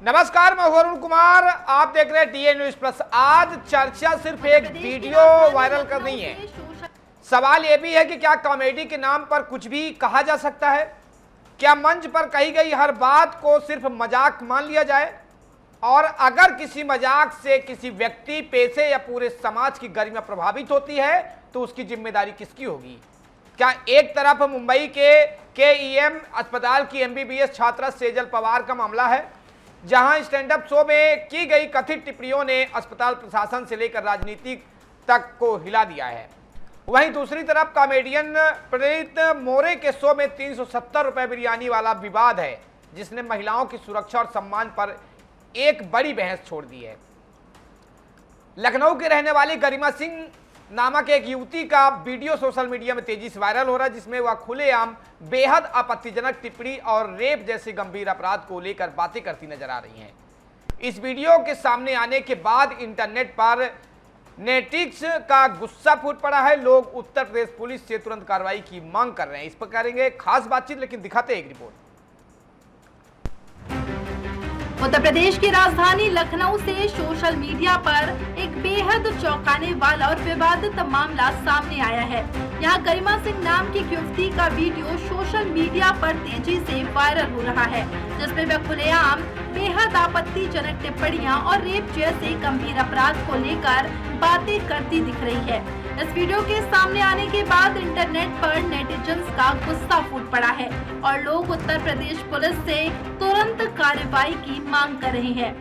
नमस्कार, मैं वरुण कुमार। आप देख रहे हैं टीए न्यूज प्लस। आज चर्चा सिर्फ एक वीडियो वायरल कर नहीं है। सवाल यह भी है कि क्या कॉमेडी के नाम पर कुछ भी कहा जा सकता है? क्या मंच पर कही गई हर बात को सिर्फ मजाक मान लिया जाए? और अगर किसी मजाक से किसी व्यक्ति, पेशे या पूरे समाज की गरिमा प्रभावित होती है तो उसकी जिम्मेदारी किसकी होगी? क्या एक तरफ मुंबई के केईएम अस्पताल की एमबीबीएस छात्रा सेजल पवार का मामला है, जहां स्टैंड अप शो में की गई कथित टिप्पणियों ने अस्पताल प्रशासन से लेकर राजनीति तक को हिला दिया है। वहीं दूसरी तरफ कॉमेडियन प्रणीत मोरे के शो में 370 रुपए बिरयानी वाला विवाद है, जिसने महिलाओं की सुरक्षा और सम्मान पर एक बड़ी बहस छोड़ दी है। लखनऊ के रहने वाली गरिमा सिंह नामक एक युवती का वीडियो सोशल मीडिया में तेजी से वायरल हो रहा है, जिसमें वह खुलेआम बेहद आपत्तिजनक टिप्पणी और रेप जैसे गंभीर अपराध को लेकर बातें करती नजर आ रही हैं। इस वीडियो के सामने आने के बाद इंटरनेट पर नेटिक्स का गुस्सा फूट पड़ा है। लोग उत्तर प्रदेश पुलिस से तुरंत कार्रवाई की मांग कर रहे हैं। इस पर करेंगे खास बातचीत, लेकिन दिखाते एक रिपोर्ट। उत्तर प्रदेश की राजधानी लखनऊ से सोशल मीडिया पर एक बेहद चौंकाने वाला और विवादित मामला सामने आया है। यहाँ गरिमा सिंह नाम की युवती का वीडियो सोशल मीडिया पर तेजी से वायरल हो रहा है, जिसमें वह खुलेआम बेहद आपत्तिजनक टिप्पणियां और रेप जैसे गंभीर अपराध को लेकर बातें करती दिख रही है। इस वीडियो के सामने आने के बाद इंटरनेट पर नेटिजन्स का गुस्सा फूट पड़ा है और लोग उत्तर प्रदेश पुलिस से तुरंत कार्रवाई की मांग कर रहे हैं।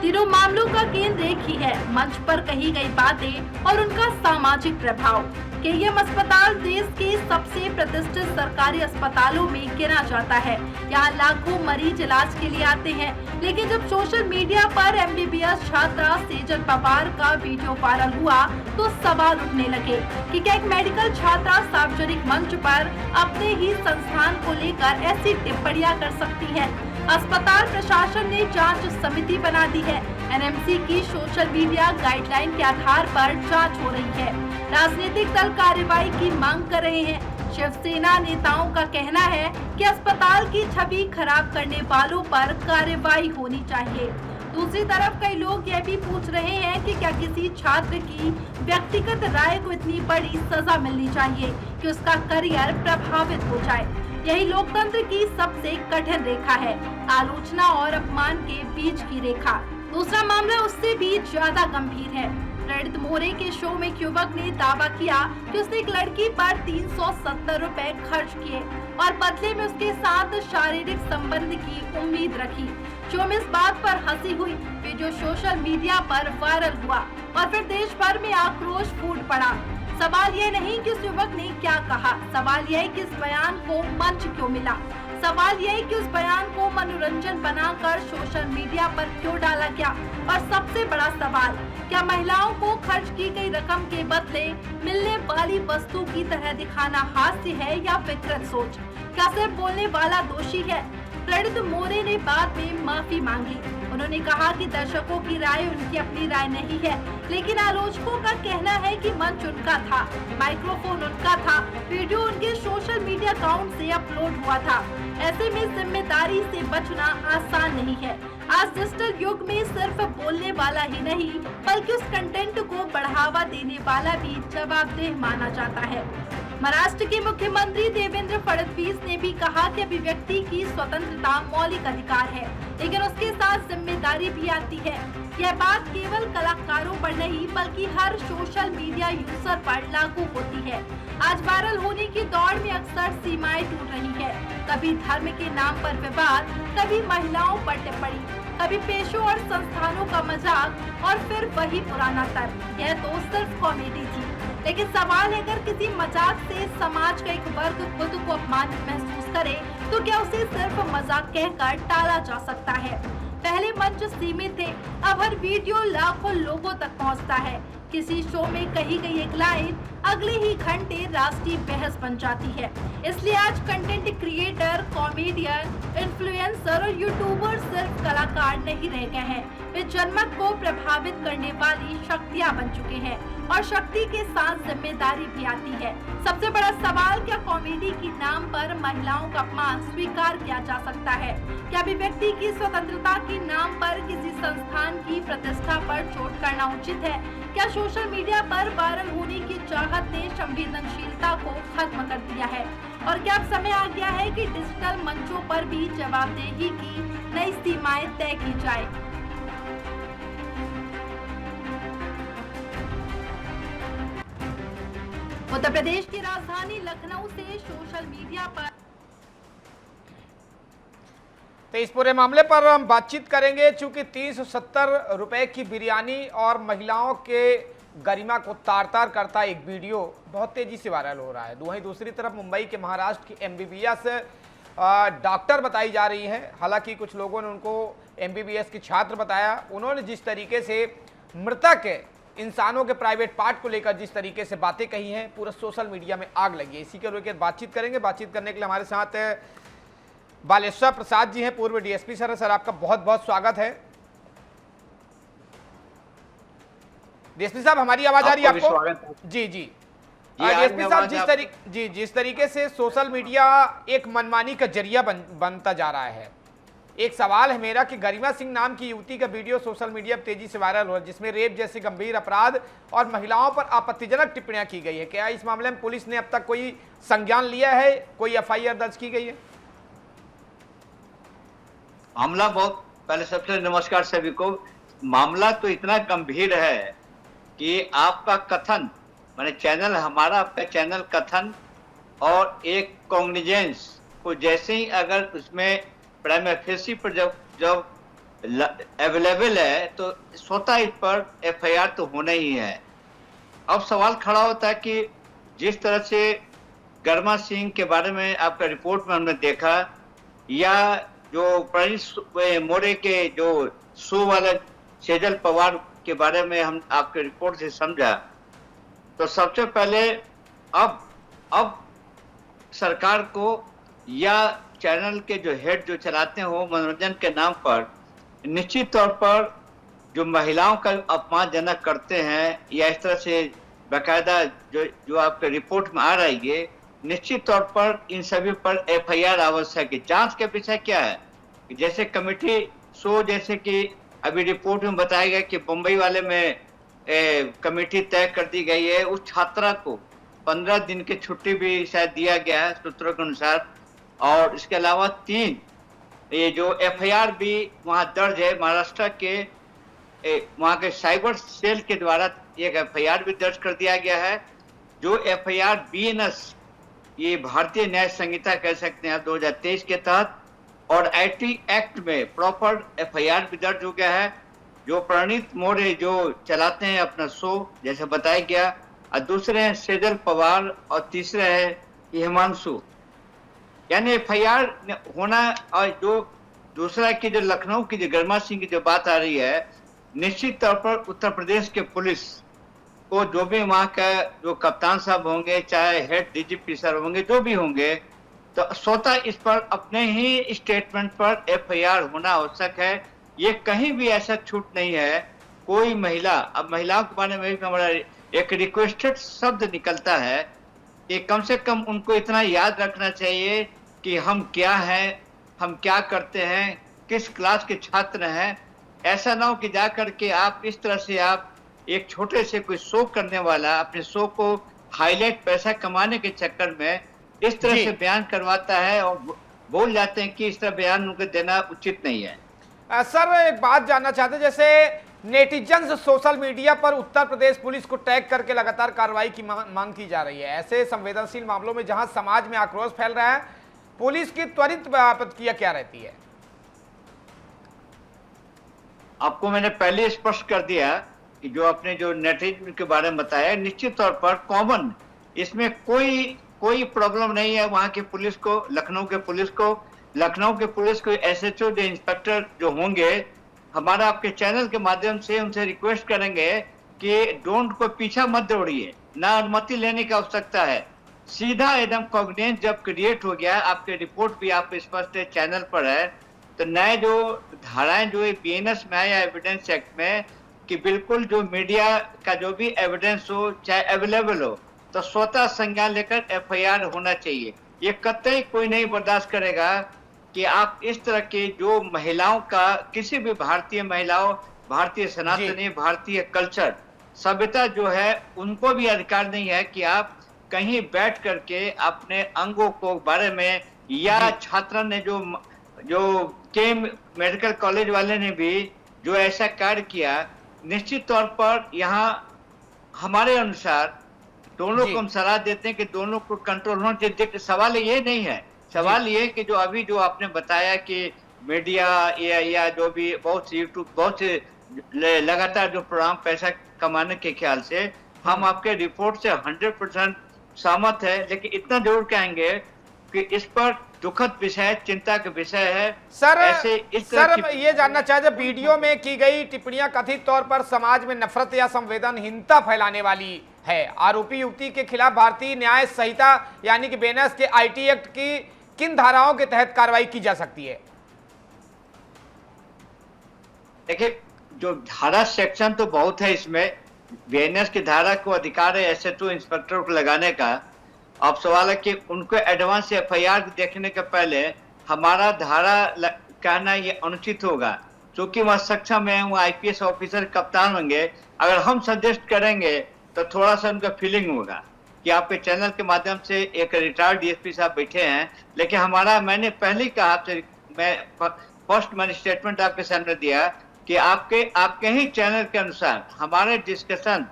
तीनों मामलों का केंद्र एक ही है, मंच पर कही गई बातें और उनका सामाजिक प्रभाव। केईएम अस्पताल देश के सबसे प्रतिष्ठित सरकारी अस्पतालों में गिना जाता है। यहाँ लाखों मरीज इलाज के लिए आते हैं, लेकिन जब सोशल मीडिया पर एमबीबीएस छात्रा सेजल पवार का वीडियो वायरल हुआ तो सवाल उठने लगे कि क्या एक मेडिकल छात्रा सार्वजनिक मंच पर अपने ही संस्थान को लेकर ऐसी टिप्पणियां कर सकती है? अस्पताल प्रशासन ने जांच समिति बना दी है। एनएमसी की सोशल मीडिया गाइडलाइन के आधार पर जांच हो रही है। राजनीतिक दल कार्रवाई की मांग कर रहे हैं। शिवसेना नेताओं का कहना है कि अस्पताल की छवि खराब करने वालों पर कार्रवाई होनी चाहिए। दूसरी तरफ कई लोग यह भी पूछ रहे हैं कि क्या किसी छात्र की व्यक्तिगत राय को इतनी बड़ी सजा मिलनी चाहिए कि उसका करियर प्रभावित हो जाए? यही लोकतंत्र की सबसे कठिन रेखा है, आलोचना और अपमान के बीच की रेखा। दूसरा मामला उससे भी ज्यादा गंभीर है। प्रणीत मोरे के शो में एक युवक ने दावा किया कि उसने एक लड़की पर 370 रुपए खर्च किए और बदले में उसके साथ शारीरिक संबंध की उम्मीद रखी। शो में इस बात पर हंसी हुई। वीडियो सोशल मीडिया पर वायरल हुआ और फिर देश भर में आक्रोश फूट पड़ा। सवाल यह नहीं कि उस युवक ने क्या कहा, सवाल यह है कि इस बयान को मंच क्यों मिला। सवाल यह है कि उस बयान को मनोरंजन बनाकर सोशल मीडिया पर क्यों डाला गया। और सबसे बड़ा सवाल, क्या महिलाओं को खर्च की गई रकम के बदले मिलने वाली वस्तु की तरह दिखाना हास्य है या विकृत सोच? क्या सिर्फ बोलने वाला दोषी है? प्रणीत मोरे ने बाद में माफी मांगी। उन्होंने कहा कि दर्शकों की राय उनकी अपनी राय नहीं है, लेकिन आलोचकों का कहना है कि मंच उनका था, माइक्रोफोन उनका था, वीडियो उनके सोशल मीडिया अकाउंट से अपलोड हुआ था। ऐसे में जिम्मेदारी से बचना आसान नहीं है। आज डिजिटल युग में सिर्फ बोलने वाला ही नहीं, बल्कि उस कंटेंट को बढ़ावा देने वाला भी जवाबदेह माना जाता है। महाराष्ट्र के मुख्यमंत्री देवेंद्र फडणवीस ने भी कहा कि अभिव्यक्ति की स्वतंत्रता मौलिक अधिकार है, लेकिन उसके साथ जिम्मेदारी भी आती है। यह बात केवल कलाकारों पर नहीं, बल्कि हर सोशल मीडिया यूजर पर लागू होती है। आज वायरल होने की दौड़ में अक्सर सीमाएं टूट रही है। कभी धर्म के नाम पर विवाद, कभी महिलाओं पर टिप्पणी, कभी पेशों और संस्थानों का मजाक और फिर वही पुराना तर्क, यह तो सिर्फ कॉमेडी थी। लेकिन सवाल है, अगर किसी मजाक से समाज का एक वर्ग खुद को अपमानित महसूस करे तो क्या उसे सिर्फ मजाक कहकर टाला जा सकता है? पहले मंच सीमित थे, अब हर वीडियो लाखों लोगों तक पहुंचता है। किसी शो में कही गई एक लाइन अगले ही घंटे राष्ट्रीय बहस बन जाती है। इसलिए आज कंटेंट क्रिएटर, कॉमेडियन, इन्फ्लुएंसर और यूट्यूबर सिर्फ कलाकार नहीं रह गए हैं, वे जनमत को प्रभावित करने वाली शक्तियां बन चुके हैं और शक्ति के साथ जिम्मेदारी भी आती है। सबसे बड़ा सवाल, क्या कॉमेडी के नाम पर महिलाओं का अपमान स्वीकार किया जा सकता है? क्या अभिव्यक्ति की स्वतंत्रता के नाम पर किसी संस्थान की प्रतिष्ठा पर चोट करना उचित है? क्या सोशल मीडिया पर वायरल होने की चाहत ने संवेदनशीलता को खत्म कर दिया है? और क्या अब समय आ गया है कि डिजिटल मंचों पर भी जवाबदेही की नई सीमाएं तय की जाए? उत्तर प्रदेश की राजधानी लखनऊ से सोशल मीडिया पर तो इस पूरे मामले पर हम बातचीत करेंगे, चूंकि 370 रुपए की बिरयानी और महिलाओं के गरिमा को तार-तार करता एक वीडियो बहुत तेजी से वायरल हो रहा है। वहीं दूसरी तरफ मुंबई के महाराष्ट्र की एमबीबीएस डॉक्टर बताई जा रही है। हालांकि कुछ लोगों ने उनको एमबीबीएस की छात्र बताया। उन्होंने जिस तरीके से मृतक इंसानों के प्राइवेट पार्ट को लेकर जिस तरीके से बातें कही हैं, पूरा सोशल मीडिया में आग लगी है। इसी के लेकर बातचीत करेंगे। बातचीत करने के लिए हमारे साथ बालेश्वर प्रसाद जी हैं, पूर्व डीएसपी सर आपका बहुत बहुत स्वागत है। डीएसपी साहब, हमारी आवाज आ रही है आपको? जी जी डीएसपी साहब, जिस तरीके से सोशल मीडिया एक मनमानी का जरिया बनता जा रहा है, एक सवाल है मेरा कि गरिमा सिंह नाम की युवती का वीडियो सोशल मीडिया पर तेजी से वायरल हो रहा है, जिसमें रेप जैसे गंभीर अपराध और महिलाओं पर आपत्तिजनक टिप्पणियां की गई है। क्या इस मामले में पुलिस ने अब तक कोई संज्ञान लिया है, कोई एफआईआर दर्ज की गई है? मामला बहुत, पहले सबसे नमस्कार सभी को। मामला तो इतना गंभीर है कि आपका कथन, माने चैनल, हमारा आपका चैनल कथन और एक कॉग्निजेंस को जैसे ही अगर उसमें प्राइमरी फेसी पर जब अवेलेबल है तो स्वतः इस पर एफआईआर तो होना ही है। अब सवाल खड़ा होता है कि जिस तरह से गरिमा सिंह के बारे में आपका रिपोर्ट में हमने देखा, या जो प्रणीत मोरे के जो शो वाले सेजल पवार के बारे में हम आपके रिपोर्ट से समझा, तो सबसे पहले अब सरकार को या चैनल के जो हेड जो चलाते हो मनोरंजन के नाम पर, निश्चित तौर पर जो महिलाओं का अपमानजनक करते हैं या इस तरह से बाकायदा जो आपके रिपोर्ट में आ रही है, निश्चित तौर पर इन सभी पर एफआईआर आवश्यक है। जांच के पीछे क्या है, जैसे कमेटी शो, जैसे कि अभी रिपोर्ट में बताया गया कि मुंबई वाले में कमेटी तय कर दी गई है। उस छात्रा को 15 दिन की छुट्टी भी शायद दिया गया है सूत्रों के अनुसार, और इसके अलावा 3 ये जो एफआईआर भी वहाँ दर्ज है महाराष्ट्र के वहाँ के साइबर सेल के द्वारा एक एफआईआर भी दर्ज कर दिया गया है। जो एफआईआर बीएनएस, ये भारतीय न्याय संहिता कह सकते हैं 2023 के तहत, और आईटी एक्ट में प्रॉपर एफआईआर भी दर्ज हो गया है। जो प्रणीत मोरे जो चलाते हैं अपना शो, जैसे बताया गया, और दूसरे हैं सेजल पवार और तीसरे है हिमांशु, यानी एफआईआर होना। और जो दूसरा की जो लखनऊ की जो गरिमा सिंह की जो बात आ रही है, निश्चित तौर पर उत्तर प्रदेश के पुलिस को, जो भी वहाँ का जो कप्तान साहब होंगे, चाहे हेड डीजीपी सर होंगे, जो भी होंगे, तो स्वतः इस पर अपने ही स्टेटमेंट पर एफआईआर होना आवश्यक है। ये कहीं भी ऐसा छूट नहीं है। कोई महिला, अब महिलाओं के बारे में भी हमारा एक रिक्वेस्टेड शब्द निकलता है कि कम से कम उनको इतना याद रखना चाहिए कि हम क्या हैं, हम क्या करते हैं, किस क्लास के छात्र हैं। ऐसा ना हो कि जा करके आप इस तरह से आप एक छोटे से कोई शो करने वाला अपने शो को हाईलाइट पैसा कमाने के चक्कर में इस तरह से बयान करवाता है और बोल जाते हैं कि इस तरह बयान उनको देना उचित नहीं है। सर, एक बात जानना चाहते हैं, जैसे नेटिजन्स सोशल मीडिया पर उत्तर प्रदेश पुलिस को टैग करके लगातार कार्रवाई की मांग की जा रही है। ऐसे संवेदनशील मामलों में जहां समाज में आक्रोश फैल रहा है, पुलिस की त्वरित प्रतिक्रिया क्या रहती है? आपको मैंने पहले स्पष्ट कर दिया कि जो आपने जो नेटिजन के बारे में बताया, निश्चित तौर पर कॉमन, इसमें कोई प्रॉब्लम नहीं है। वहां की पुलिस को, लखनऊ के पुलिस को एसएचओ जो इंस्पेक्टर जो होंगे, हमारा आपके चैनल के माध्यम से उनसे रिक्वेस्ट करेंगे कि ड्रोन को पीछा मत दौड़िए, ना अनुमति लेने की आवश्यकता है। सीधा एकदम कॉग्निजेंस जब क्रिएट हो गया, आपके रिपोर्ट भी आप स्पष्ट चैनल पर है, तो नए जो धाराएं जो बीएनएस में है या एविडेंस एक्ट में कि बिल्कुल जो मीडिया का जो भी एविडेंस हो चाहे अवेलेबल हो तो स्वतः संज्ञान लेकर एफआईआर होना चाहिए। ये कतई कोई नहीं बर्दाश्त करेगा कि आप इस तरह के जो महिलाओं का, किसी भी भारतीय महिलाओं, भारतीय सनातनी, भारतीय कल्चर सभ्यता जो है, उनको भी अधिकार नहीं है कि आप कहीं बैठ करके अपने अंगों को बारे में, या छात्रा ने जो के मेडिकल कॉलेज वाले ने भी जो ऐसा कार्य किया, निश्चित तौर पर यहाँ हमारे अनुसार दोनों को हम सलाह देते हैं कि दोनों को कंट्रोल होना चाहिए। सवाल ये नहीं है, सवाल ये कि जो अभी जो आपने बताया कि मीडिया या जो भी बहुत से यूट्यूब, बहुत से लगातार जो प्रोग्राम पैसा कमाने के ख्याल से, हम आपके रिपोर्ट से 100% सहमत है, लेकिन इतना जरूर कहेंगे कि इस पर दुखद विषय, चिंता का विषय है। सर ये जानना चाहिए, वीडियो में की गई टिप्पणियां कथित तौर पर समाज में नफरत या संवेदनहीनता फैलाने वाली है। आरोपी युवती के खिलाफ भारतीय न्याय संहिता यानी कि बीएनएस के आईटी एक्ट की किन धाराओं के तहत कार्रवाई की जा सकती है? देखिए, जो धारा सेक्शन तो बहुत है इसमें, बीएनएस की धारा को अधिकार है एसएचओ इंस्पेक्टर को लगाने का। अब सवाल है कि उनको एडवांस एफआईआर देखने के पहले हमारा धारा कहना ये अनुचित होगा, क्योंकि वह सक्षम है, वो आईपीएस ऑफिसर कप्तान होंगे। अगर हम सजेस्ट करेंगे तो थोड़ा सा उनका फीलिंग होगा कि आपके चैनल के माध्यम से एक रिटायर्ड डीएसपी साहब बैठे हैं, लेकिन हमारा, मैंने पहले ही कहा आपसे, मैं फर्स्ट मैंने स्टेटमेंट आपके सामने दिया कि आपके ही चैनल के अनुसार हमारे डिस्कशन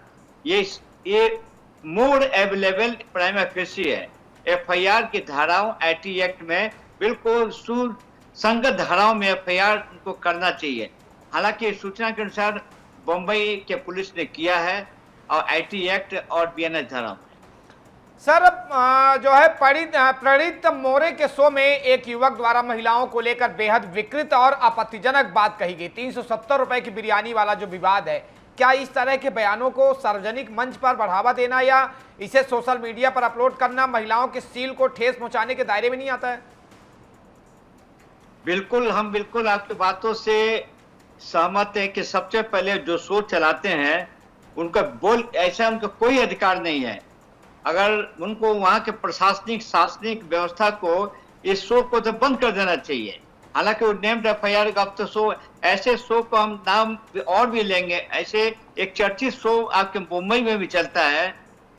ये मोर अवेलेबल प्राइमा फेसी है। एफआईआर की धाराओं आईटी एक्ट में बिल्कुल सुसंगत धाराओं में एफआईआर उनको करना चाहिए। हालांकि सूचना के अनुसार बम्बई के पुलिस ने किया है और आईटी एक्ट और बीएनएस धारा। सर जो है प्रणीत मोरे के शो में एक युवक द्वारा महिलाओं को लेकर बेहद विकृत और आपत्तिजनक बात कही गई। 370 रुपए की बिरयानी वाला जो विवाद है, क्या इस तरह के बयानों को सार्वजनिक मंच पर बढ़ावा देना या इसे सोशल मीडिया पर अपलोड करना महिलाओं के सील को ठेस पहुंचाने के दायरे में नहीं आता है? बिल्कुल, हम बिल्कुल आपकी बातों से सहमत है कि सबसे पहले जो शो चलाते हैं उनका ऐसा उनका कोई अधिकार नहीं है। अगर उनको वहां के प्रशासनिक शासनिक व्यवस्था को इस शो को तो बंद कर देना चाहिए। हालांकि वो नेम्ड एफआईआर का, अब तो शो, ऐसे शो को हम नाम और भी लेंगे। ऐसे एक चर्चित शो आपके मुंबई में भी चलता है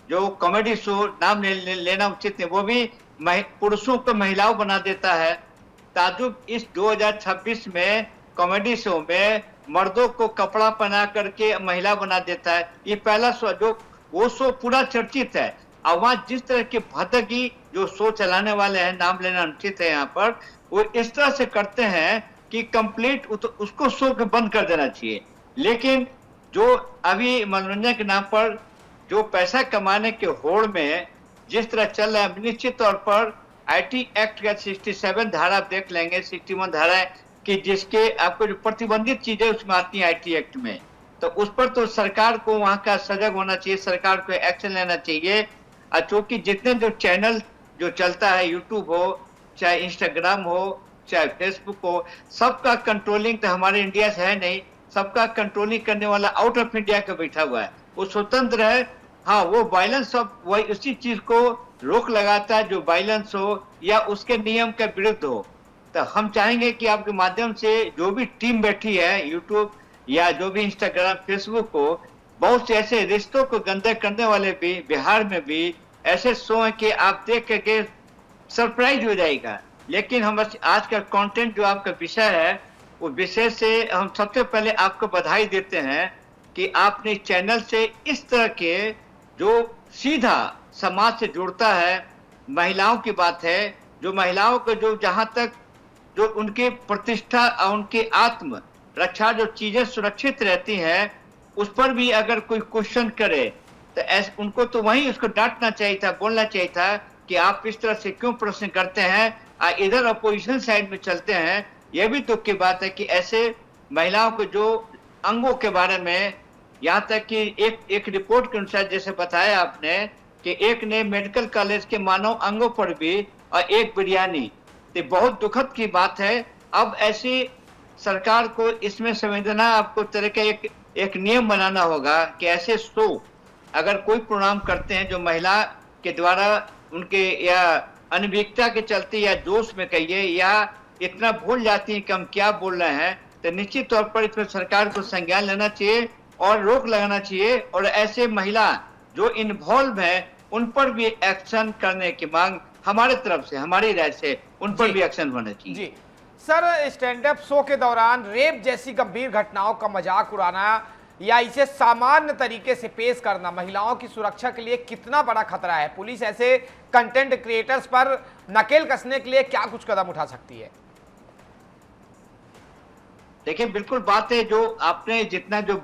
जो कॉमेडी शो, नाम लेना उचित नहीं, वो भी पुरुषों को महिलाओं बना देता है। ताजुब इस 2026 में कॉमेडी शो में मर्दों को कपड़ा पहना करके महिला बना देता है। ये पहला शो, जो वो शो पूरा चर्चित है। और वहाँ जिस तरह के भदगी जो शो चलाने वाले हैं, नाम लेना अनुचित है यहाँ पर, वो इस तरह से करते हैं कि कंप्लीट उसको शो को बंद कर देना चाहिए। लेकिन जो अभी मनोरंजन के नाम पर जो पैसा कमाने के होड़ में जिस तरह चल रहा है, निश्चित तौर पर आईटी एक्ट का 67 धारा आप देख लेंगे, 61 धारा है कि जिसके आपको जो प्रतिबंधित चीजें उसमें आती है आईटी एक्ट में, तो उस पर तो सरकार को वहां का सजग होना चाहिए, सरकार को एक्शन लेना चाहिए। और चूंकि जितने जो चैनल जो चलता है, यूट्यूब हो चाहे इंस्टाग्राम हो चाहे फेसबुक हो, सबका कंट्रोलिंग तो हमारे इंडिया से है नहीं। सबका कंट्रोलिंग करने वाला आउट ऑफ इंडिया का बैठा हुआ है, वो स्वतंत्र है। हाँ, वो वायलेंस ऑफ वही उसी चीज को रोक लगाता है जो वायलेंस हो या उसके नियम के विरुद्ध हो। तो हम चाहेंगे कि आपके माध्यम से जो भी टीम बैठी है यूट्यूब या जो भी इंस्टाग्राम फेसबुक को, बहुत से ऐसे रिश्तों को गंदे करने वाले भी बिहार में भी ऐसे शो हैं कि आप देख करके सरप्राइज हो जाएगा। लेकिन हम आज का कंटेंट जो आपका विषय है, वो विषय से हम सबसे पहले आपको बधाई देते हैं कि आपने चैनल से इस तरह के जो सीधा समाज से जुड़ता है, महिलाओं की बात है, जो महिलाओं को जो जहां तक जो उनकी प्रतिष्ठा और उनकी आत्म रक्षा जो चीजें सुरक्षित रहती हैं, उस पर भी अगर कोई क्वेश्चन करे तो उनको तो वहीं उसको डांटना चाहिए था, बोलना चाहिए था कि आप इस तरह से क्यों प्रश्न करते हैं, इधर अपोजिशन साइड में चलते हैं। यह भी दुख की बात है कि ऐसे महिलाओं को जो अंगों के बारे में, यहाँ तक कि एक रिपोर्ट के अनुसार जैसे बताया आपने कि एक ने मेडिकल कॉलेज के मानव अंगों पर भी और एक बिरयानी, तो बहुत दुखद की बात है। अब ऐसी सरकार को इसमें संवेदना आपको तरह का एक नियम बनाना होगा कि ऐसे शो अगर कोई प्रोग्राम करते हैं जो महिला के द्वारा उनके या अनभिज्ञता के चलते या जोश में कहिए या इतना भूल जाती है कि हम क्या बोल रहे हैं, तो निश्चित तौर पर इसमें सरकार को संज्ञान लेना चाहिए और रोक लगाना चाहिए और ऐसे महिला जो इन्वॉल्व है उन पर भी एक्शन करने की मांग हमारे तरफ से, हमारी राय से उन पर भी एक्शन होना चाहिए। जी सर, स्टैंड अप शो के दौरान रेप जैसी गंभीर घटनाओं का मजाक उड़ाना या इसे सामान्य तरीके से पेश करना महिलाओं की सुरक्षा के लिए कितना बड़ा खतरा है? पुलिस ऐसे कंटेंट क्रिएटर्स पर नकेल कसने के लिए क्या कुछ कदम उठा सकती है? देखिए, बिल्कुल बात है जो आपने जितना जो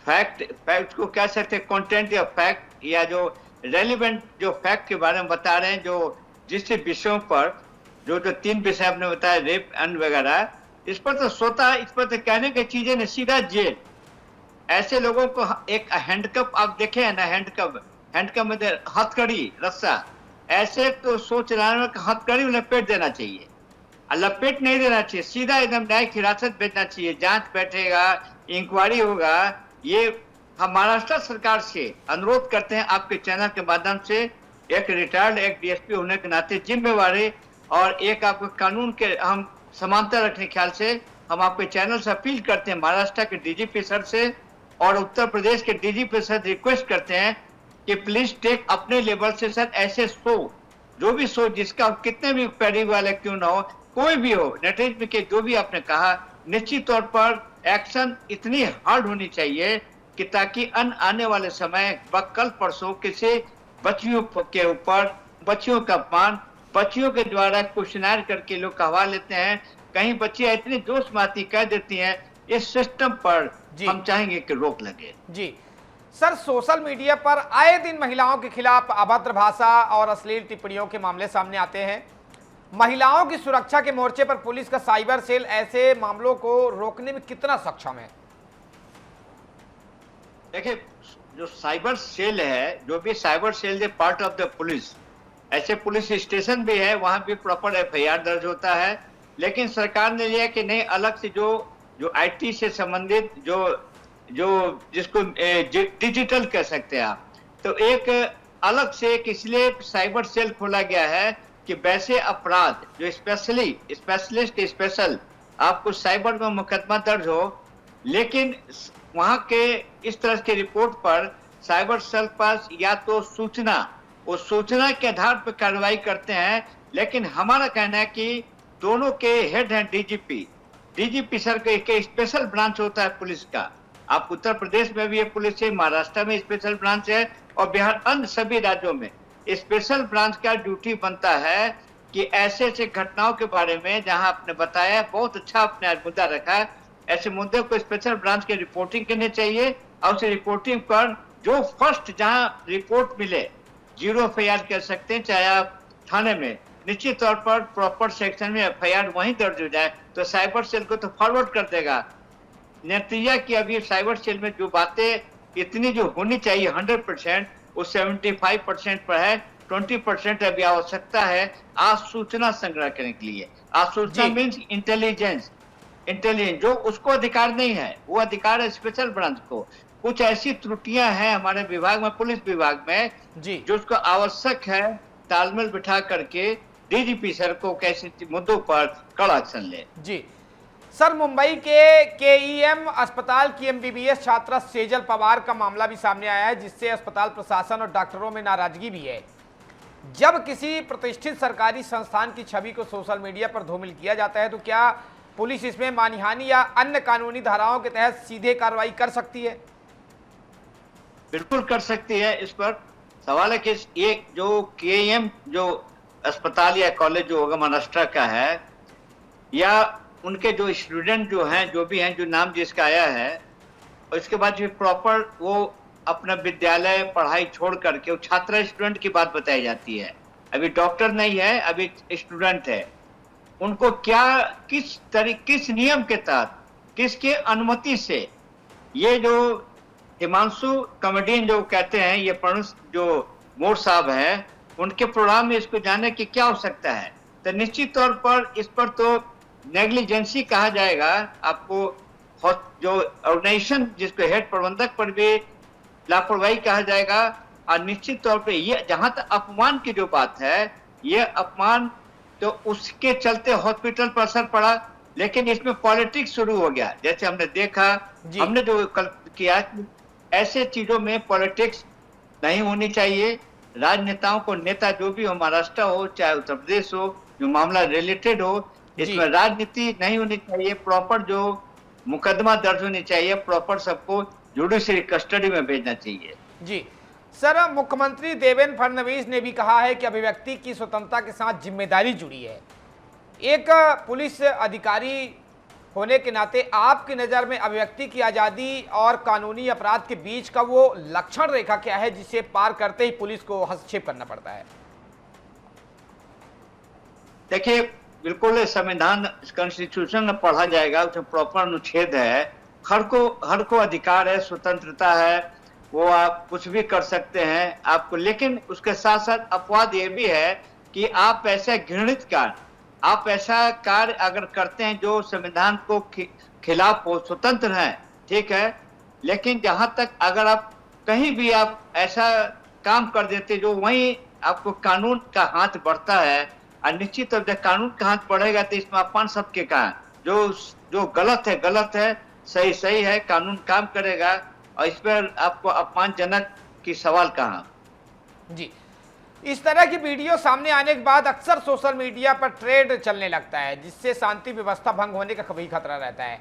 फैक्ट को कह सकते हैं, कंटेंट या फैक्ट या जो रेलिवेंट जो फैक्ट के बारे में बता रहे हैं, जो जिस विषयों पर जो 3 विषय आपने बताया, रेप एंड वगैरह, इस पर तो सोता, इस पर तो कहने की चीजें ने सीधा जेल। ऐसे लोगों को एक हैंडकप आप देखे है ना, हैंडकप में हथकड़ी रस्सा, ऐसे तो सोच रहा है कि हथकड़ी लपेट देना चाहिए, लपेट नहीं देना चाहिए, सीधा एकदम न्यायिक हिरासत भेजना चाहिए, जांच बैठेगा, इंक्वायरी होगा। ये हम महाराष्ट्र सरकार से अनुरोध करते हैं आपके चैनल के माध्यम से, एक रिटायर्ड एक डीएसपी होने के नाते जिम्मेवारी और एक आपको कानून के हम समानता रखने ख्याल से हम आपके चैनल से अपील करते हैं, महाराष्ट्र के डीजीपी सर से और उत्तर प्रदेश के डीजीपी सर रिक्वेस्ट करते हैं कि प्लीज टेक अपने लेवल से सर ऐसे शो, जो भी शो जिसका कितने भी पैरिंग वाले क्यों ना हो, कोई भी हो, नेटवर्क के जो भी आपने कहा, निश्चित तौर पर एक्शन इतनी हार्ड होनी चाहिए कि ताकि आने वाले समय कल परसों किसी बच्चियों के ऊपर, बच्चियों का अपमान, बच्चियों के द्वारा क्वेश्चनर करके लोग कहवा लेते हैं, कहीं बच्चियां इतनी जोश माती कह देती हैं, इस सिस्टम पर हम चाहेंगे कि रोक लगे। जी सर, सोशल मीडिया पर आए दिन महिलाओं के खिलाफ अभद्र भाषा और अश्लील टिप्पणियों के मामले सामने आते हैं। महिलाओं की सुरक्षा के मोर्चे पर पुलिस का साइबर सेल ऐसे मामलों को रोकने में कितना सक्षम है? देखिए, जो साइबर सेल है, जो भी साइबर सेल है पार्ट ऑफ द पुलिस, ऐसे पुलिस स्टेशन भी है, वहां भी प्रॉपर एफआईआर दर्ज होता है। लेकिन सरकार ने लिया कि नहीं, अलग से जो आईटी से संबंधित जो जिसको डिजिटल कह सकते हैं आप, तो एक अलग से एक इसलिए साइबर सेल खोला गया है कि वैसे अपराध जो स्पेशल आपको साइबर में मुकदमा दर्ज हो, लेकिन वहां के इस तरह की रिपोर्ट पर साइबर सेल पास या तो सूचना, वो सूचना के आधार पर कार्रवाई करते हैं। लेकिन हमारा कहना है कि दोनों के हेड हैं डीजीपी सर के स्पेशल ब्रांच होता है पुलिस का। आप उत्तर प्रदेश में भी ये पुलिस है, महाराष्ट्र में स्पेशल ब्रांच है और बिहार अन्य सभी राज्यों में स्पेशल ब्रांच का ड्यूटी बनता है कि ऐसे ऐसे घटनाओं के बारे में, जहां आपने बताया बहुत अच्छा आपने आज मुद्दा रखा है, ऐसे मुद्दे को स्पेशल ब्रांच की रिपोर्टिंग करनी चाहिए और उस रिपोर्टिंग पर जो फर्स्ट जहां रिपोर्ट मिले, 0 एफआईआर कह सकते हैं, चाहे आप थाने में, निश्चित तौर पर प्रॉपर सेक्शन में एफआईआर वहीं दर्ज हो जाए तो साइबर सेल को तो फॉरवर्ड कर देगा। नतीजा कि अभी साइबर सेल में जो बातें इतनी जो होनी चाहिए 100%, वो 75% पर है, 20% अभी आवश्यकता है आज सूचना संग्रह करने के लिए। आज सूचना मीन्स इंटेलिजेंस, जो उसको अधिकार नहीं है, वो अधिकार है स्पेशल ब्रांच को। कुछ ऐसी त्रुटियां हैं हमारे विभाग में, पुलिस विभाग में, जो उसको आवश्यक है तालमेल बिठा करके डीजीपी सर को कैसे मुद्दों पर कड़ा एक्शन ले। जी सर, मुंबई के केईएम अस्पताल की एमबीबीएस छात्रा सेजल पवार का मामला भी सामने आया है, जिससे अस्पताल प्रशासन और डॉक्टरों में नाराजगी भी है। जब किसी प्रतिष्ठित सरकारी संस्थान की छवि को सोशल मीडिया पर धूमिल किया जाता है तो क्या पुलिस इसमें मानहानि या अन्य कानूनी धाराओं के तहत सीधे कार्रवाई कर सकती है? बिल्कुल कर सकती है। इस पर सवाल है कि ये जो केईएम जो अस्पताल या कॉलेज जो होगा महाराष्ट्र का है, या उनके जो स्टूडेंट जो हैं, जो भी हैं, जो नाम जिसका आया है, और इसके बाद जो प्रॉपर वो अपना विद्यालय पढ़ाई छोड़ करके वो छात्रा स्टूडेंट की बात बताई जाती है, अभी डॉक्टर नहीं है, अभी स्टूडेंट है, उनको क्या किस नियम के तहत, किसके अनुमति से ये जो हिमांशु कॉमेडियन जो कहते हैं, ये जो मोर साहब हैं, उनके प्रोग्राम में इसको जानने की क्या आवश्यकता है। तो निश्चित तौर पर इस पर तो नेग्लिजेंसी कहा जाएगा, आपको जो ऑर्गेनाइजेशन जिसको हेड प्रबंधक पर भी लापरवाही कहा जाएगा। और निश्चित तौर पे ये जहां तक अपमान की जो बात है, ये अपमान तो उसके चलते हॉस्पिटल पर असर पड़ा, लेकिन इसमें पॉलिटिक्स शुरू हो गया। जैसे हमने देखा, हमने जो कल किया, ऐसे चीजों में पॉलिटिक्स नहीं होनी चाहिए। राजनेताओं को, नेता जो भी हो, महाराष्ट्र हो चाहे उत्तर प्रदेश हो, जो मामला रिलेटेड हो, इसमें राजनीति नहीं होनी चाहिए। प्रॉपर जो मुकदमा दर्ज होनी चाहिए, प्रॉपर सबको जुडिशरी कस्टडी में भेजना चाहिए। जी सर, मुख्यमंत्री देवेंद्र फडणवीस ने भी कहा है कि अभिव्यक्ति की स्वतंत्रता के साथ जिम्मेदारी जुड़ी है। एक पुलिस अधिकारी होने के नाते आपकी नज़र में अभिव्यक्ति की आज़ादी और कानूनी अपराध के बीच का वो लक्षण रेखा क्या है जिसे पार करते ही पुलिस को हस्तक्षेप करना पड़ता है? देखिए, बिल्कुल संविधान कॉन्स्टिट्यूशन में पढ़ा जाएगा, उसमें प्रॉपर अनुच्छेद है। हर को अधिकार है, स्वतंत्रता है, वो आप कुछ भी कर सकते हैं आपको। लेकिन उसके साथ साथ अपवाद ये भी है कि आप ऐसे घृणित कार्य, आप ऐसा कार्य अगर करते हैं जो संविधान को खिलाफ हो, स्वतंत्र है, ठीक है, लेकिन जहां तक अगर आप कहीं भी आप ऐसा काम कर देते जो वहीं आपको कानून का हाथ बढ़ता है, और निश्चित तौर से कानून का हाथ बढ़ेगा तो इसमें अपमान सबके कहा, जो गलत है गलत है, सही सही है, कानून काम करेगा, और इस पर आपको अपमानजनक की सवाल कहाँ। जी, इस तरह की वीडियो सामने आने के बाद अक्सर सोशल मीडिया पर ट्रेंड चलने लगता है, जिससे शांति व्यवस्था भंग होने का कभी खतरा रहता है।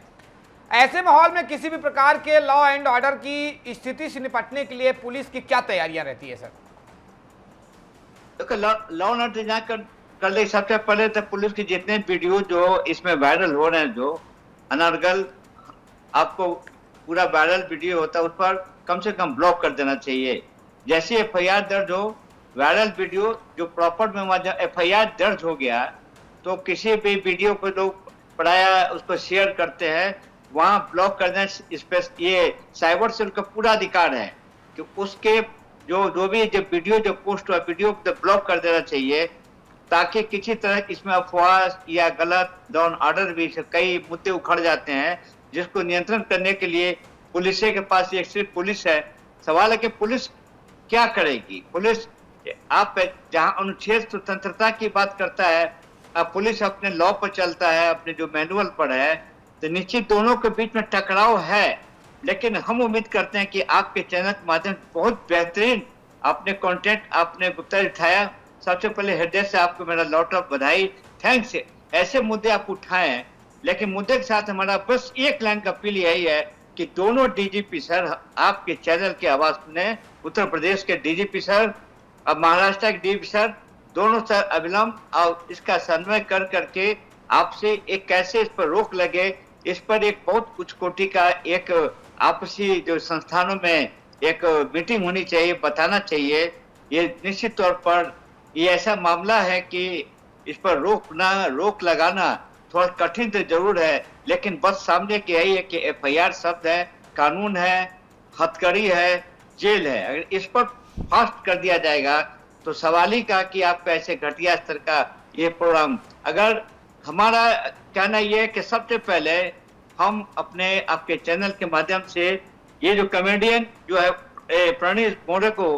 ऐसे माहौल में किसी भी प्रकार के लॉ एंड ऑर्डर की स्थिति से निपटने के लिए पुलिस की क्या तैयारियां रहती है सर? देखो, लॉ एंड ऑर्डर कर ले। सबसे पहले तो पुलिस की जितने वीडियो जो इसमें वायरल हो रहे हैं, जो अनर्गल आपको पूरा वायरल वीडियो होता है, उस पर कम से कम ब्लॉक कर देना चाहिए। जैसे एफआईआर दर्ज हो, वायरल वीडियो जो प्रॉपर में एफआईआर दर्ज हो गया, तो किसी भी वीडियो को लोग पढ़ाया उसको शेयर करते हैं, वहां ब्लॉक कर देना। ये साइबर सेल का पूरा अधिकार है कि उसके जो भी जो वीडियो जो पोस्ट हुआ, वीडियो को ब्लॉक कर देना चाहिए, ताकि किसी तरह इसमें अफवाह या गलत लॉ एंड ऑर्डर भी कई मुद्दे उखड़ जाते हैं, जिसको नियंत्रण करने के लिए पुलिस के पास एक सिर्फ पुलिस है। सवाल है कि पुलिस क्या करेगी। पुलिस, आप जहां अनुच्छेद स्वतंत्रता की बात करता है, पुलिस अपने लॉ पर चलता है, अपने जो मैनुअल पर है, तो निश्चित दोनों के बीच में टकराव है। लेकिन हम उम्मीद करते हैं कि आपके चैनल के माध्यम से बहुत बेहतरीन आपने कंटेंट आपने गुप्ता दिखाया। सबसे पहले हृदय से आपको मेरा लॉट ऑफ बधाई, थैंक्स। ऐसे मुद्दे आप उठाएं, लेकिन मुद्दे के साथ हमारा बस एक लाइन का अपील यही है कि दोनों डीजीपी सर आपके चैनल की आवाज सुने। उत्तर प्रदेश के डीजीपी सर और महाराष्ट्र के डीजीपी सर, दोनों सर अविलंब और इसका समन्वय कर करके आपसे एक कैसे इस पर रोक लगे, इस पर एक बहुत उच्च कोटि का एक आपसी जो संस्थानों में एक मीटिंग होनी चाहिए, बताना चाहिए। ये निश्चित तौर पर ये ऐसा मामला है कि इस पर रोक लगाना थोड़ा कठिन तो जरूर है, लेकिन बस सामने की यही है कि एफआईआर शब्द है, कानून है, हथकड़ी है, जेल है। अगर इस पर फास्ट कर दिया जाएगा तो सवाल ही का कि आप कैसे घटिया स्तर का ये प्रोग्राम। अगर हमारा कहना ये है कि सबसे पहले हम अपने आपके चैनल के माध्यम से ये जो कॉमेडियन जो है प्रणीत मोरे को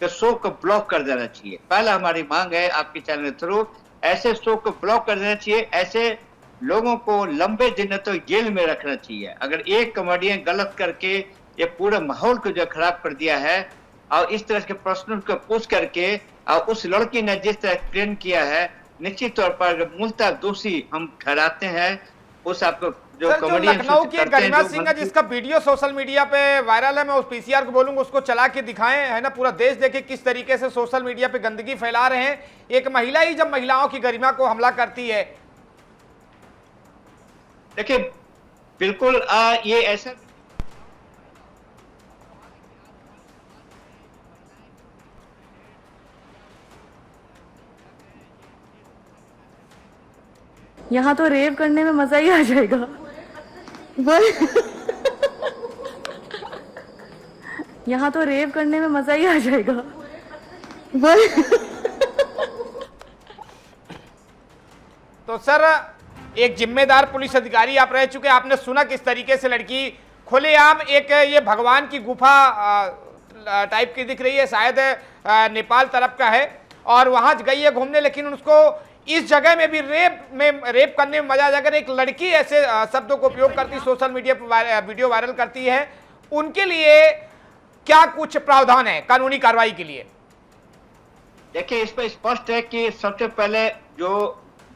शो को ब्लॉक कर देना चाहिए। पहला हमारी मांग है आपके चैनल के थ्रू, ऐसे शो को ब्लॉक कर देना चाहिए। ऐसे लोगों को लंबे दिनों तक जेल में रखना चाहिए। अगर एक कॉमेडियन गलत करके ये पूरे माहौल को जो खराब कर दिया है और इस तरह के प्रश्नों को पूछ करके और उस लड़की ने जिस तरह ट्रेन किया है, निश्चित तौर पर मूलतः दोषी हम ठहराते हैं उस आपको जो कॉमेडियन लखनऊ की गरिमा सिंह है जिसका वीडियो सोशल मीडिया पे वायरल है। मैं उस पीसीआर को बोलूंगा उसको चला के दिखाएं, है ना, पूरा देश देखे किस तरीके से सोशल मीडिया पे गंदगी फैला रहे हैं। एक महिला ही जब महिलाओं की गरिमा को हमला करती है। देखिए, बिल्कुल ये ऐसा यहाँ तो रेव करने में मजा ही आ जाएगा। यहाँ तो रेव करने में मजा ही आ जाएगा। तो सर, एक जिम्मेदार पुलिस अधिकारी आप रह चुके, आपने सुना किस तरीके से लड़की खुलेआम एक ये भगवान की गुफा टाइप की दिख रही है, शायद नेपाल तरफ का है, और वहां गई है घूमने, लेकिन उसको इस जगह में भी रेप करने में मजा आ जाएगा। एक लड़की ऐसे शब्दों को उपयोग करती, सोशल मीडिया पर वीडियो वायरल करती है, उनके लिए क्या कुछ प्रावधान है कानूनी कार्रवाई के लिए? देखिए, इस पर स्पष्ट है कि सबसे पहले जो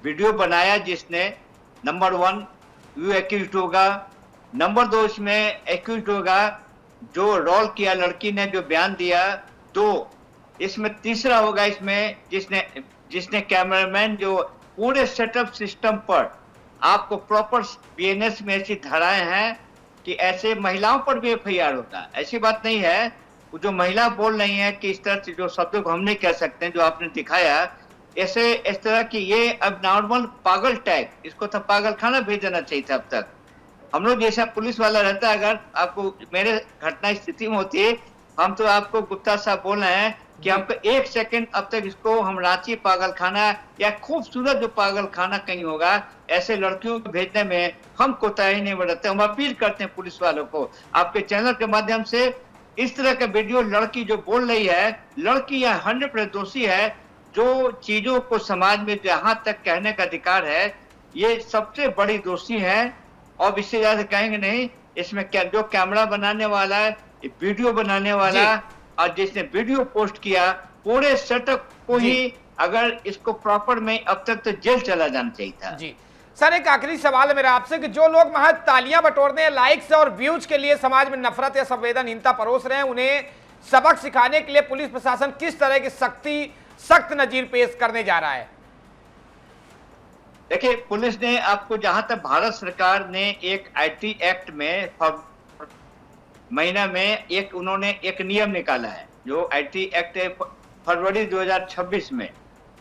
वीडियो बनाया जिसने, नंबर 1 वो एक्यूज्ड होगा, नंबर 2 इसमें एक्यूज्ड होगा जो रोल किया लड़की ने, जो बयान दिया, 2 इसमें तीसरा होगा इसमें जिसने कैमरामैन जो पूरे सेटअप सिस्टम पर आपको प्रॉपर बीएनएस में ऐसी धाराएं हैं कि ऐसे महिलाओं पर भी एफआईआर होता है। ऐसी बात नहीं है, वो जो महिला बोल रही है कि इस तरह से जो शब्दों को हम नहीं कह सकते, जो आपने दिखाया ऐसे इस तरह की, ये अब नॉर्मल पागल टैग, इसको तो पागल खाना भेज देना चाहिए था। अब तक हम लोग जैसा पुलिस वाला रहता है, अगर आपको मेरे घटना स्थिति में होती है, हम तो आपको गुप्ता साहब बोल रहे हैं कि हमको 1 सेकंड अब तक इसको हम रांची पागल खाना या खूबसूरत जो पागल खाना कहीं होगा, ऐसे लड़कियों को भेजने में हम कोताही नहीं बरतते। हम अपील करते हैं पुलिस वालों को, आपके चैनल के माध्यम से, इस तरह का वीडियो लड़की जो बोल रही है, लड़की यह 100% दोषी है। जो चीजों को समाज में जहां तक कहने का अधिकार है, ये सबसे बड़ी दोषी है, और इससे ज्यादा कहेंगे नहीं। इसमें जो कैमरा बनाने वाला है, वीडियो बनाने वाला, और जिसने वीडियो पोस्ट किया, पूरे सेटअप को ही, अगर इसको प्रॉपर में अब तक तो जेल चला जाना चाहिए था। जी सर, एक आखिरी सवाल है मेरा आपसे कि जो लोग महज तालियां बटोरने, लाइक्स और व्यूज के लिए समाज में नफरत या संवेदनहीनता परोस रहे हैं, उन्हें सबक सिखाने के लिए पुलिस प्रशासन किस तरह की सख्त नजीर पेश करने जा रहा है? देखिए, पुलिस ने आपको, जहां तक भारत सरकार ने एक आईटी एक्ट में महीना में उन्होंने एक नियम निकाला है, जो आईटी एक्ट है फरवरी 2026 में,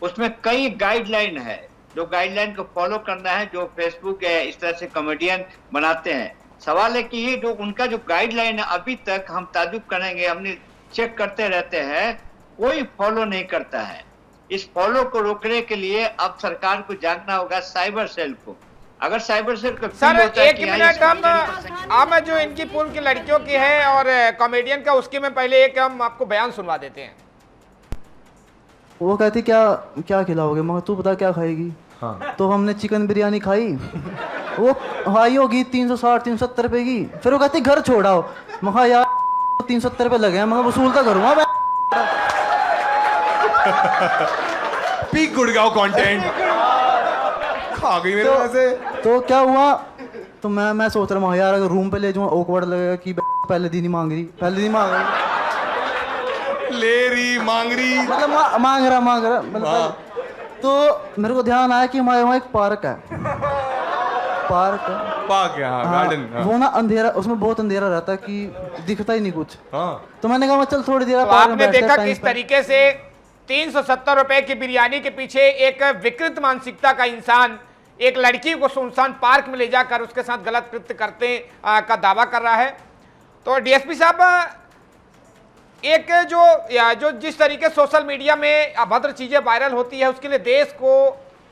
उसमें कई गाइडलाइन है, जो गाइडलाइन को फॉलो करना है, जो फेसबुक या इस तरह से कॉमेडियन बनाते हैं। सवाल है कि ये जो उनका जो गाइडलाइन है, अभी तक हम ताजुब करेंगे, हमने चेक करते रहते हैं, कोई फॉलो नहीं करता है। इस फॉलो को रोकने के लिए अब सरकार को जागना होगा, साइबर सेल को। अगर साइबर सेल को सर, 1 मिनट, हम जो इनकी पूर्व की लड़कियों की है और कॉमेडियन का, उसकी में पहले एक हम आपको बयान सुनवा देते हैं। वो कहती क्या खिलाओगे, मगर तू बता क्या खाएगी। हाँ। तो हमने चिकन बिरयानी खाई, वो हाई होगी 360-370 रुपए की। फिर वो कहती घर छोड़ाओ, मगर यार 370 रुपए लगे हैं, मगर वसूल तो करूँगा। पीक गुड़गांव कंटेंट खा गई मेरे वैसे। तो क्या हुआ, तो मैं सोच रहा हूँ यार अगर रूम पे ले जाऊँ ऑकवर्ड लगेगा कि पहले दिन ही मांग रही, ले रही मांग रही, मतलब मांग रहा मतलब। तो मेरे को ध्यान आया कि हमारे वहाँ एक पार्क है, पार्क है, गार्डन। वो ना अंधेरा, उसमें बहुत अंधेरा रहता है कि दिखता ही नहीं कुछ। तो मैंने कहा चल थोड़ी देर। तो आपने देखा किस तरीके से 370 रुपए की बिरयानी के पीछे एक विकृत मानसिकता का इंसान एक लड़की को सुनसान पार्क में ले जाकर उसके साथ गलत कृत्य करते का दावा कर रहा है। तो डीएसपी साहब, एक जो जिस तरीके सोशल मीडिया में अभद्र चीजें वायरल होती है, उसके लिए देश को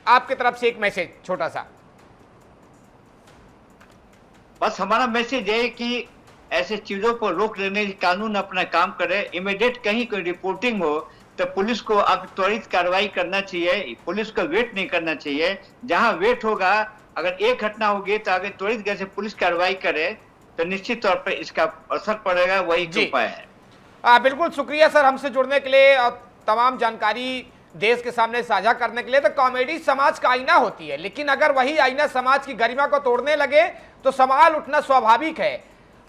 आपकी तरफ से एक मैसेज छोटा सा। बस हमारा मैसेज है कि ऐसे चीजों को रोक लेने, कानून अपना काम करे। इमीडिएट कहीं कोई रिपोर्टिंग हो तो पुलिस को अब त्वरित कार्रवाई करना चाहिए, पुलिस को वेट नहीं करना चाहिए। जहां वेट होगा, अगर एक घटना होगी तो आगे त्वरित गति से पुलिस कार्रवाई करे तो निश्चित तौर पर इसका असर पड़ेगा। वही उपाय है। बिल्कुल शुक्रिया सर हमसे जुड़ने के लिए और तमाम जानकारी देश के सामने साझा करने के लिए। तो कॉमेडी समाज का आईना होती है, लेकिन अगर वही आईना समाज की गरिमा को तोड़ने लगे तो सवाल उठना स्वाभाविक है।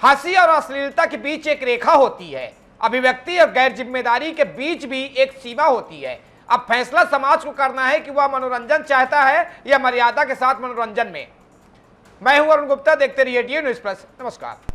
हंसी और अश्लीलता के बीच एक रेखा होती है, अभिव्यक्ति और गैर जिम्मेदारी के बीच भी एक सीमा होती है। अब फैसला समाज को करना है कि वह मनोरंजन चाहता है या मर्यादा के साथ मनोरंजन में। मैं हूं अरुण गुप्ता, देखते रहिए DN News Plus। नमस्कार।